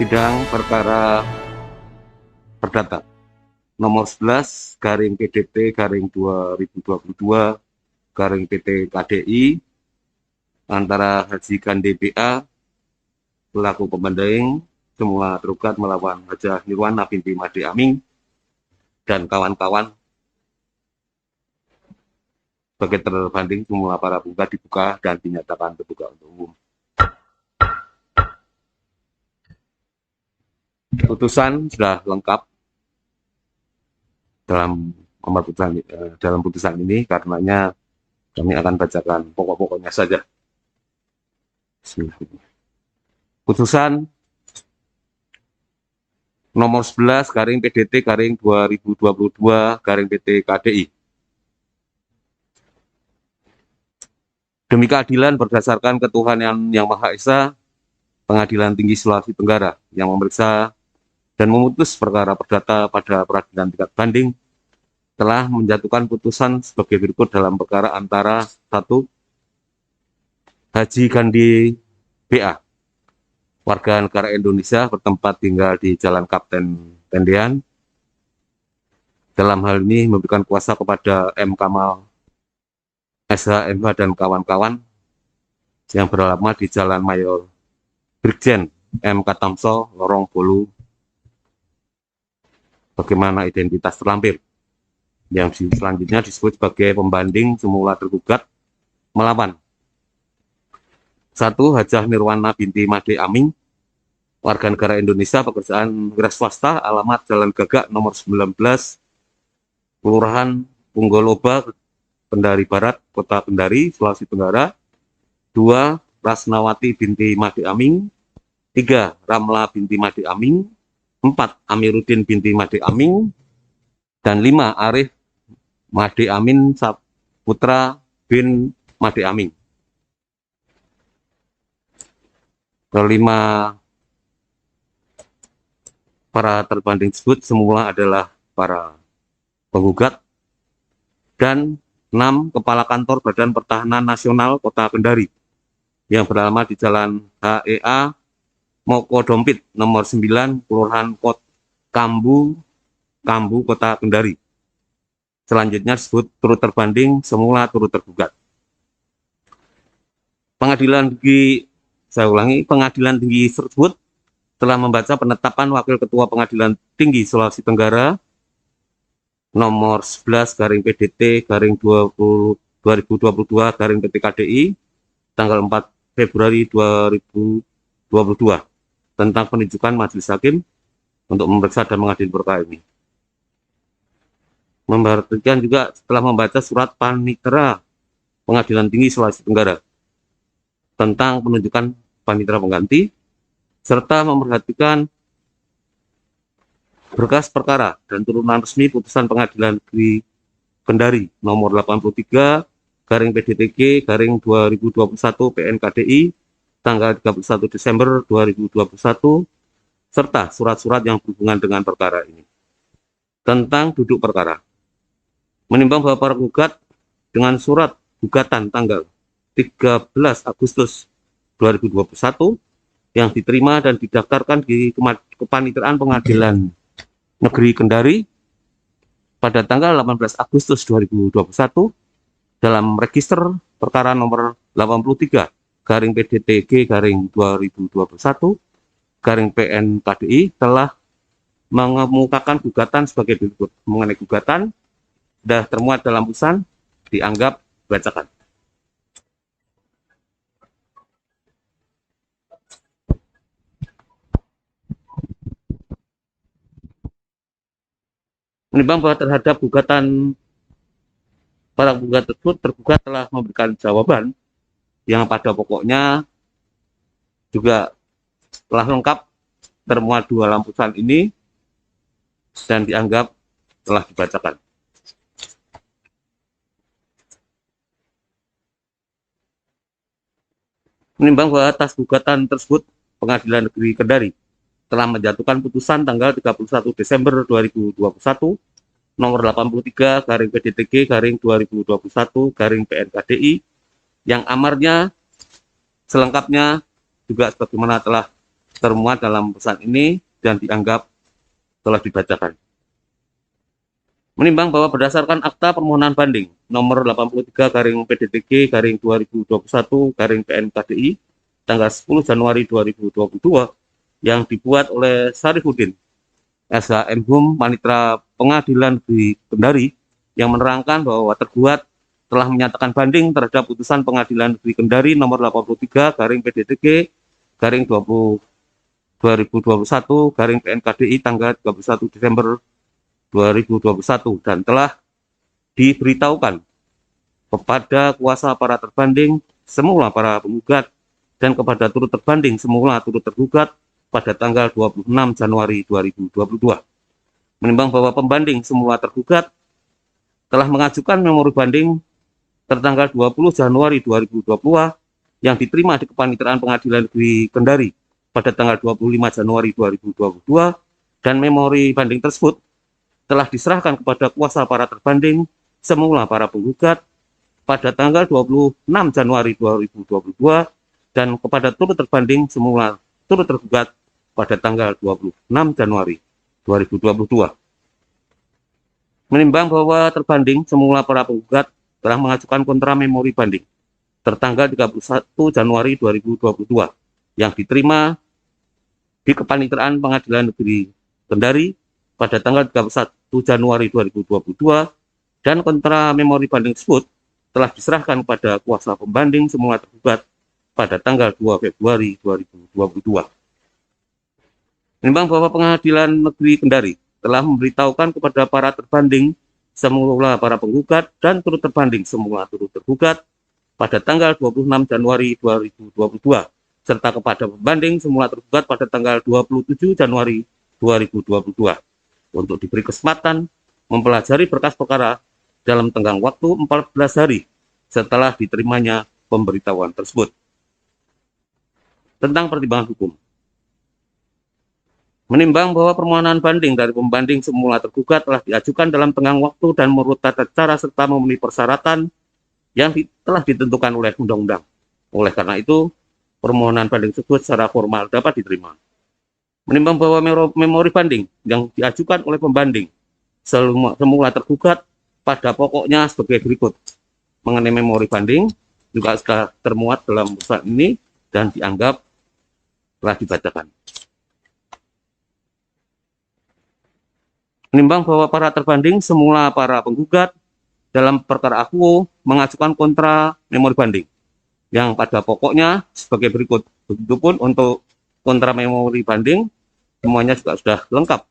Sidang perkara perdata nomor 11 garing PDT garing 2022 garing PT KDI antara Haji Gande BA pelaku pembanding semula tergugat melawan Hajah Nirwana binti Made Aming dan kawan-kawan sebagai terbanding semula para penggugat dibuka dan dinyatakan terbuka untuk umum. Putusan sudah lengkap dalam putusan ini, karenanya kami akan bacakan pokok-pokoknya saja. Putusan nomor 11 garing PDT garing 2022 garing PT KDI. Demi keadilan berdasarkan ketuhanan yang Maha Esa, Pengadilan Tinggi Sulawesi Tenggara yang memeriksa dan memutus perkara perdata pada peradilan tingkat banding telah menjatuhkan putusan sebagai berikut dalam perkara antara 1. Haji Gande BA, warga negara Indonesia bertempat tinggal di Jalan Kapten Tendean, dalam hal ini memberikan kuasa kepada M. Kamal SH MH dan kawan-kawan yang beralamat di Jalan Mayor Brigjen M. Katamso, Lorong Bolu, bagaimana identitas terlampir, yang selanjutnya disebut sebagai pembanding semula tergugat melawan 1. Hajah Nirwana binti Made Aming, warga negara Indonesia, pekerjaan wira swasta, alamat Jalan Gagak nomor 19, Kelurahan Punggoloba, Kendari Barat, Kota Kendari, Sulawesi Tenggara. 2. Rasnawati binti Made Aming. 3. Ramla binti Made Aming. 4. Amiruddin binti Made Aming. Dan 5. Arif Made Amin Saputra bin Made Aming. Kelima para terbanding tersebut semula adalah para penggugat. Dan 6. Kepala Kantor Badan Pertahanan Nasional Kota Kendari yang beralamat di Jalan HEA Moko Dompit nomor 9, Kelurahan Kambu, Kota Kendari. Selanjutnya disebut turut terbanding semula turut tergugat. Pengadilan Tinggi tersebut telah membaca penetapan Wakil Ketua Pengadilan Tinggi Sulawesi Tenggara nomor 11 garing PDT garing 2022 garing PT KDI tanggal 4 Februari 2022 tentang penunjukan majelis hakim untuk memeriksa dan mengadili perkara ini. Memperhatikan juga setelah membaca surat panitera Pengadilan Tinggi Sulawesi Tenggara tentang penunjukan panitera pengganti, serta memperhatikan berkas perkara dan turunan resmi putusan Pengadilan Negeri Kendari nomor 83 garing PDTG garing 2021 PN KDI tanggal 31 Desember 2021 serta surat-surat yang berhubungan dengan perkara ini. Tentang duduk perkara, menimbang bahwa para penggugat dengan surat gugatan tanggal 13 Agustus 2021 yang diterima dan didaftarkan di Kepaniteraan Pengadilan Negeri Kendari pada tanggal 18 Agustus 2021 dalam register perkara nomor 83 garing PDTG garing 2021 garing PN KDI telah mengemukakan gugatan sebagai berikut. Mengenai gugatan sudah termuat dalam putusan, dianggap bacakan. Menimbang bahwa terhadap gugatan para penggugat tersebut, tergugat telah memberikan jawaban yang pada pokoknya juga telah lengkap termuat di dalam putusan ini dan dianggap telah dibacakan. Menimbang bahwa atas gugatan tersebut Pengadilan Negeri Kendari telah menjatuhkan putusan tanggal 31 Desember 2021 nomor 83 garing PDTG garing 2021 garing PN KDI yang amarnya selengkapnya juga sebagaimana telah termuat dalam putusan ini dan dianggap telah dibacakan. Menimbang bahwa berdasarkan akta permohonan banding nomor 83 garing PDTG garing 2021 garing PN/KDI tanggal 10 Januari 2022 yang dibuat oleh Sarifudin SH Hum Panitera Pengadilan Negeri Kendari yang menerangkan bahwa tergugat telah menyatakan banding terhadap putusan Pengadilan Negeri Kendari nomor 83 garing PDTG garing 2021 garing PN/KDI tanggal 31 Desember 2021 dan telah diberitahukan kepada kuasa para terbanding semula para penggugat dan kepada turut terbanding semula turut tergugat pada tanggal 26 Januari 2022. Menimbang bahwa pembanding semula tergugat telah mengajukan memori banding tertanggal 20 Januari 2022 yang diterima di Kepaniteraan Pengadilan Negeri Kendari pada tanggal 25 Januari 2022 dan memori banding tersebut telah diserahkan kepada kuasa para terbanding semula para penggugat pada tanggal 26 Januari 2022 dan kepada turut terbanding semula turut tergugat pada tanggal 26 Januari 2022. Menimbang bahwa terbanding semula para penggugat telah mengajukan kontra memori banding tertanggal 31 Januari 2022 yang diterima di Kepaniteraan Pengadilan Negeri Kendari pada tanggal 31 Januari 2022 dan kontra memori banding tersebut telah diserahkan kepada kuasa pembanding semula tergugat pada tanggal 2 Februari 2022. Menimbang bahwa Pengadilan Negeri Kendari telah memberitahukan kepada para terbanding semula para penggugat dan turut terbanding semula turut tergugat pada tanggal 26 Januari 2022 serta kepada pembanding semula tergugat pada tanggal 27 Januari 2022 untuk diberi kesempatan mempelajari berkas perkara dalam tenggang waktu 14 hari setelah diterimanya pemberitahuan tersebut. Tentang pertimbangan hukum. Menimbang bahwa permohonan banding dari pembanding semula tergugat telah diajukan dalam tenggang waktu dan menurut tata cara serta memenuhi persyaratan yang telah ditentukan oleh undang-undang. Oleh karena itu, permohonan banding tersebut secara formal dapat diterima. Menimbang bahwa memori banding yang diajukan oleh pembanding semula tergugat pada pokoknya sebagai berikut. Mengenai memori banding juga sudah termuat dalam putusan ini dan dianggap telah dibacakan. Menimbang bahwa para terbanding semula para penggugat dalam perkara akuo mengajukan kontra memori banding yang pada pokoknya sebagai berikut. Begitupun untuk kontra memori banding semuanya juga sudah lengkap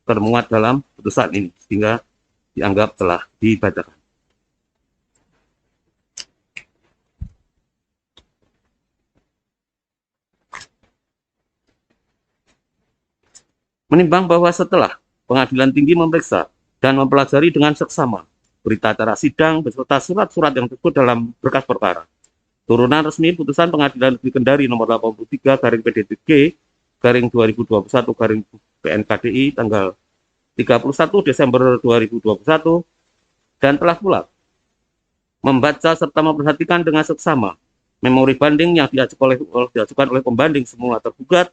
termuat dalam putusan ini sehingga dianggap telah dibacakan. Menimbang bahwa setelah Pengadilan Tinggi memeriksa dan mempelajari dengan seksama berita acara sidang beserta surat-surat yang tersebut dalam berkas perkara, turunan resmi putusan Pengadilan Negeri Kendari nomor 83 garing PDTG garing 2021 garing PN/KDI tanggal 31 Desember 2021 dan telah pula membaca serta memperhatikan dengan seksama memori banding yang diajukan oleh pembanding semula tergugat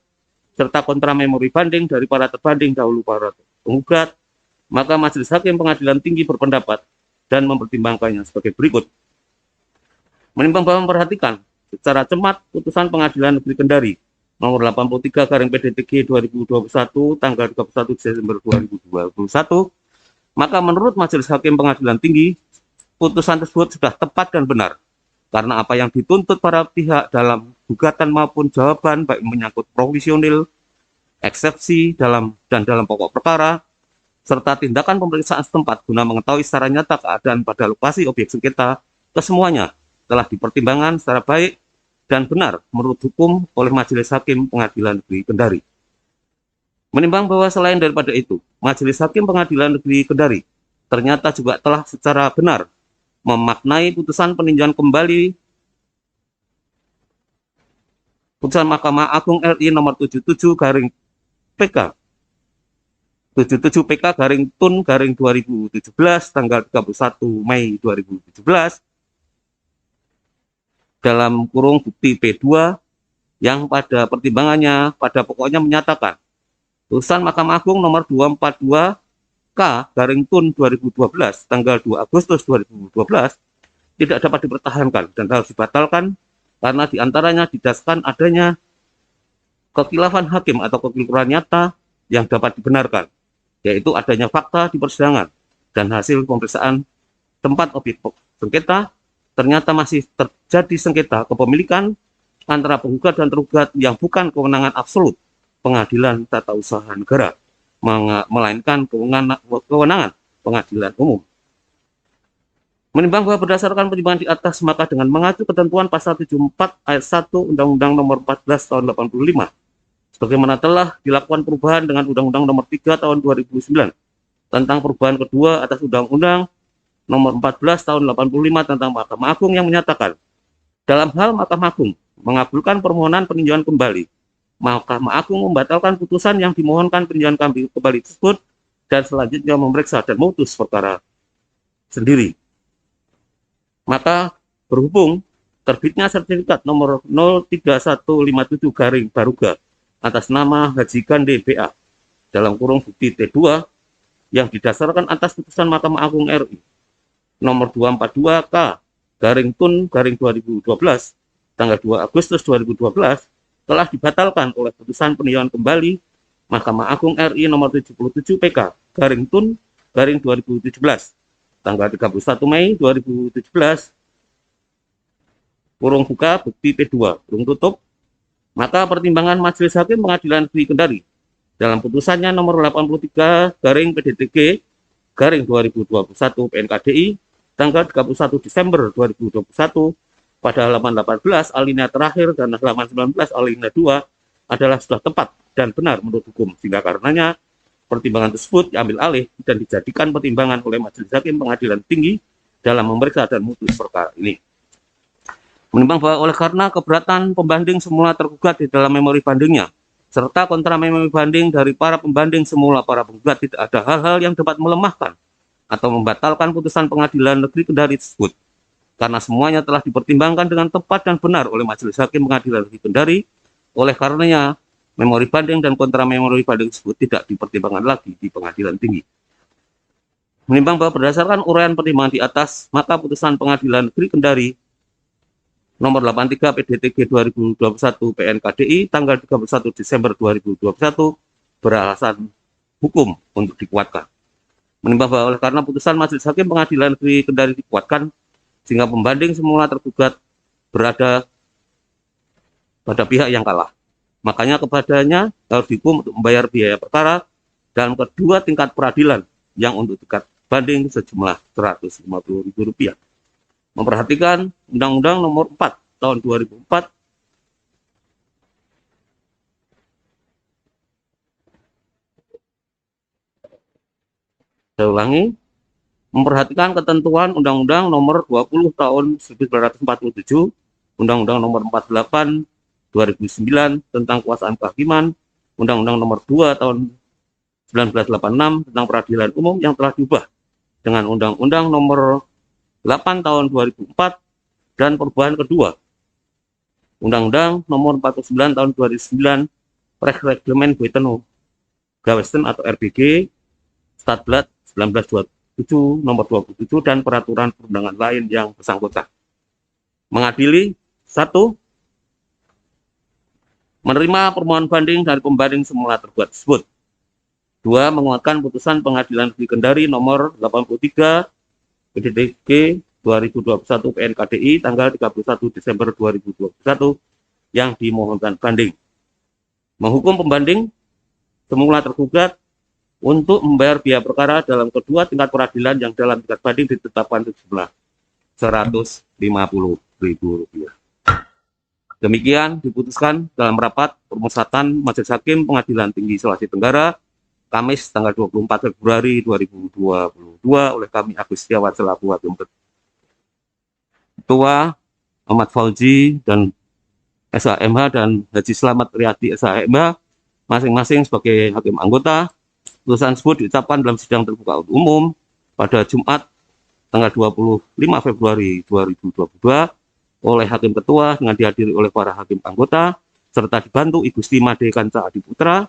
serta kontra memori banding dari para terbanding dahulu para penggugat, maka Majelis Hakim Pengadilan Tinggi berpendapat dan mempertimbangkannya sebagai berikut. Menimbang bahwa memperhatikan secara cermat putusan Pengadilan Negeri Kendari nomor 83 garing PDTG 2021 tanggal 31 Desember 2021, maka menurut Majelis Hakim Pengadilan Tinggi, putusan tersebut sudah tepat dan benar karena apa yang dituntut para pihak dalam gugatan maupun jawaban baik menyangkut provisional, eksepsi dalam pokok perkara, serta tindakan pemeriksaan setempat guna mengetahui secara nyata keadaan pada lokasi objek sengketa, kesemuanya telah dipertimbangkan secara baik dan benar menurut hukum oleh Majelis Hakim Pengadilan Negeri Kendari. Menimbang bahwa selain daripada itu, Majelis Hakim Pengadilan Negeri Kendari ternyata juga telah secara benar memaknai putusan peninjauan kembali putusan Mahkamah Agung RI nomor 77 garing PK 77 PK garing TUN garing 2017 tanggal 31 Mei 2017 dalam kurung bukti P2 yang pada pertimbangannya pada pokoknya menyatakan putusan Mahkamah Agung nomor 242 K/Tun 2012 tanggal 2 Agustus 2012 tidak dapat dipertahankan dan harus dibatalkan karena diantaranya didasarkan adanya kekhilafan hakim atau kekeliruan nyata yang dapat dibenarkan, yaitu adanya fakta di persidangan dan hasil pemeriksaan tempat objek sengketa ternyata masih terjadi sengketa kepemilikan antara penggugat dan tergugat yang bukan kewenangan absolut pengadilan tata usaha negara, melainkan kewenangan pengadilan umum. Menimbang bahwa berdasarkan pertimbangan di atas, maka dengan mengacu ketentuan pasal 74 ayat 1 Undang-Undang nomor 14 tahun 85, sebagaimana telah dilakukan perubahan dengan Undang-Undang nomor 3 tahun 2009 tentang perubahan kedua atas Undang-Undang nomor 14 tahun 85 tentang Mahkamah Agung yang menyatakan, dalam hal Mahkamah Agung mengabulkan permohonan peninjauan kembali, Mahkamah Agung membatalkan putusan yang dimohonkan peninjauan kembali tersebut dan selanjutnya memeriksa dan memutus perkara sendiri. Maka berhubung terbitnya sertifikat nomor 03157-Baruga atas nama Haji Gande BA dalam kurung bukti T2 yang didasarkan atas putusan Mahkamah Agung RI nomor 242 K/Tun 2012 tanggal 2 Agustus 2012 telah dibatalkan oleh putusan peninjauan kembali Mahkamah Agung RI nomor 77 PK/Tun 2017 tanggal 31 Mei 2017 kurung buka bukti P2 kurung tutup, maka pertimbangan Majelis Hakim Pengadilan Negeri Kendari dalam putusannya nomor 83/PDTG/2021 PNKDI tanggal 31 Desember 2021 pada halaman 18 alinea terakhir dan halaman 19 alinea 2 adalah sudah tepat dan benar menurut hukum, sehingga karenanya pertimbangan tersebut diambil alih dan dijadikan pertimbangan oleh Majelis Hakim Pengadilan Tinggi dalam memeriksa dan memutus perkara ini. Menimbang bahwa oleh karena keberatan pembanding semula tergugat di dalam memori bandingnya, serta kontra memori banding dari para pembanding semula para penggugat tidak ada hal-hal yang dapat melemahkan atau membatalkan putusan Pengadilan Negeri Kendari tersebut, karena semuanya telah dipertimbangkan dengan tepat dan benar oleh Majelis Hakim Pengadilan Negeri Kendari, oleh karenanya memori banding dan kontra memori banding tersebut tidak dipertimbangkan lagi di Pengadilan Tinggi. Menimbang bahwa berdasarkan uraian pertimbangan di atas, maka putusan Pengadilan Negeri Kendari nomor 83 PDTG 2021 PNKDI tanggal 31 Desember 2021 beralasan hukum untuk dikuatkan. Menimbang bahwa oleh karena putusan Majelis Hakim Pengadilan Negeri Kendari dikuatkan, sehingga pembanding semula tergugat berada pada pihak yang kalah, makanya kepadanya harus dihukum untuk membayar biaya perkara dalam kedua tingkat peradilan yang untuk tingkat banding sejumlah Rp150.000. Memperhatikan Undang-Undang nomor 4 tahun 2004 saya ulangi, memperhatikan ketentuan Undang-Undang nomor 20 tahun 1947, Undang-Undang nomor 48 2009 tentang kekuasaan kehakiman, Undang-Undang nomor 2 tahun 1986 tentang peradilan umum yang telah diubah dengan Undang-Undang nomor 8 tahun 2004 dan perubahan kedua, Undang-Undang nomor 49 tahun 2009 Reglemen Bweteno Gawesten atau RBG Statblad 1927 nomor 27 dan peraturan perundangan lain yang bersangkutan. Mengadili 1. Menerima permohonan banding dari pembanding semula tergugat tersebut. 2. Menguatkan putusan Pengadilan Negeri Kendari nomor 83 PDTG 2021 PNKDI tanggal 31 Desember 2021 yang dimohonkan banding. Menghukum pembanding semula tergugat untuk membayar biaya perkara dalam kedua tingkat peradilan yang dalam tingkat banding ditetapkan sejumlah Rp150.000. Demikian diputuskan dalam rapat permusatan Majelis Hakim Pengadilan Tinggi Sulawesi Tenggara Kamis tanggal 24 Februari 2022 oleh kami Agus Setiawan selaku Hakim Ketua, Ahmad Fauzi dan SHMH dan Haji Slamet Riyadi SHMH masing-masing sebagai hakim anggota. Putusan tersebut diucapkan dalam sidang terbuka umum pada Jumat tanggal 25 Februari 2022 oleh Hakim Ketua dengan dihadiri oleh para hakim anggota serta dibantu Ibu Gusti Made Kanca Adiputra,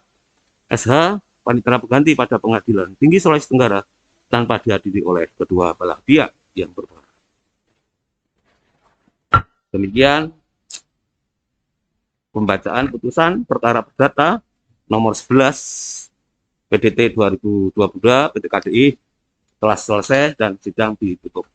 SH, Panitera Pengganti pada Pengadilan Tinggi Sulawesi Tenggara, tanpa dihadiri oleh kedua belah pihak yang berperkara. Demikian pembacaan putusan perkara perdata nomor 11 PDT 2022 PT KDI telah selesai dan sidang ditutup.